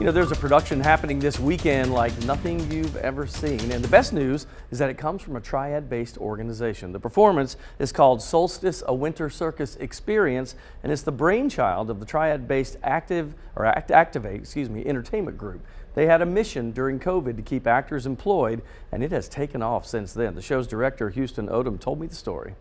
You know, there's a production happening this weekend like nothing you've ever seen. And the best news is that it comes from a triad-based organization. The performance is called Solstice, a winter circus experience, and it's the brainchild of the triad-based Activate entertainment group. They had a mission during COVID to keep actors employed, and it has taken off since then. The show's director, Houston Odom, told me the story.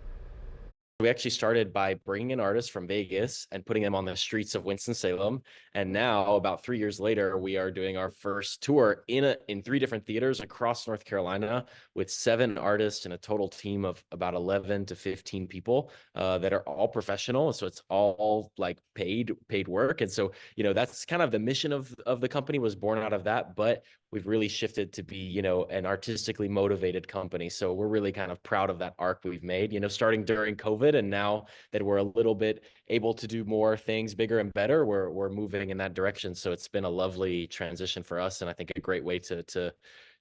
We actually started by bringing in artists from Vegas and putting them on the streets of Winston-Salem. And now, about 3 years later, we are doing our first tour in 3 different theaters across North Carolina with 7 artists and a total team of about 11 to 15 people that are all professional. So it's all like paid work. And so, you know, that's kind of the mission of the company, was born out of that. But we've really shifted to be, you know, an artistically motivated company. So we're really kind of proud of that arc we've made, you know, starting during COVID. And now that we're a little bit able to do more things bigger and better, we're moving in that direction. So it's been a lovely transition for us, and I think a great way to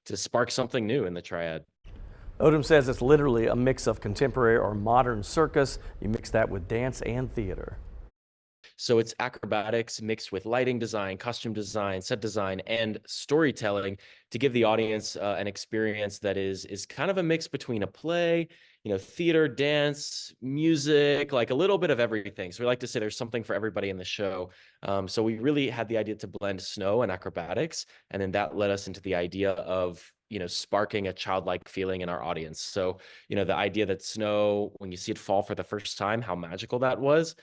spark something new in the triad. Odom says it's literally a mix of contemporary or modern circus. You mix that with dance and theater. So it's acrobatics mixed with lighting design, costume design, set design, and storytelling to give the audience an experience that is kind of a mix between a play, you know, theater, dance, music, like a little bit of everything. So we like to say there's something for everybody in the show. So we really had the idea to blend snow and acrobatics, and then that led us into the idea of, you know, sparking a childlike feeling in our audience. So, you know, the idea that snow, when you see it fall for the first time, how magical that was.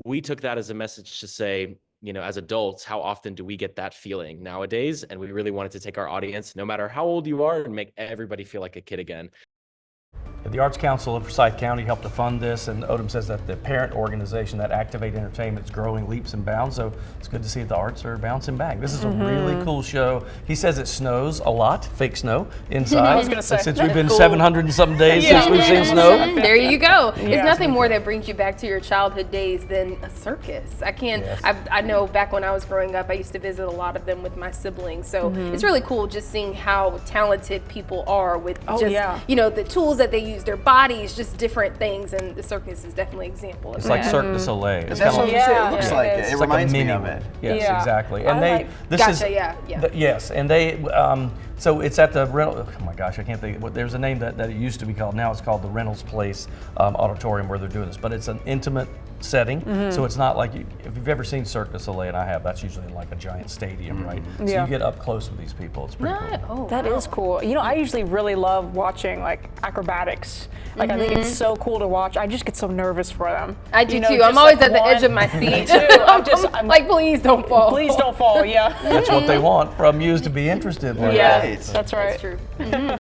We took that as a message to say, you know, as adults, how often do we get that feeling nowadays? And we really wanted to take our audience, no matter how old you are, and make everybody feel like a kid again. The Arts Council of Forsyth County helped to fund this, and Odom says that the parent organization, that Activate Entertainment, is growing leaps and bounds, so it's good to see that the arts are bouncing back. This is a really cool show. He says it snows a lot, fake snow, inside. I was going to say. Since we've been 700 and something days since we've seen snow. There you go. It's nothing more that brings you back to your childhood days than a circus. I know back when I was growing up, I used to visit a lot of them with my siblings, so it's really cool just seeing how talented people are with you know, the tools that they use, their bodies, just different things, and the circus is definitely an example of It's that. like Cirque du Soleil. It's That's kind what of it looks like. It reminds me of it. Yes, exactly. And yes, and they so it's at the rental. Oh my gosh, I can't think. There's a name that it used to be called. Now it's called the Reynolds Place Auditorium, where they're doing this. But it's an intimate setting, so it's not like if you've ever seen Cirque du Soleil, and I have, that's usually in like a giant stadium, right? So you get up close with these people. It's pretty cool. That is cool. You know, I usually really love watching like acrobatics. Like I think it's so cool to watch. I just get so nervous for them. I do too. I'm always at the edge of my seat. Me too. I'm like, please don't fall. Please don't fall. Yeah. That's what they want from you, is to be interested. Yeah, that's right. That's true.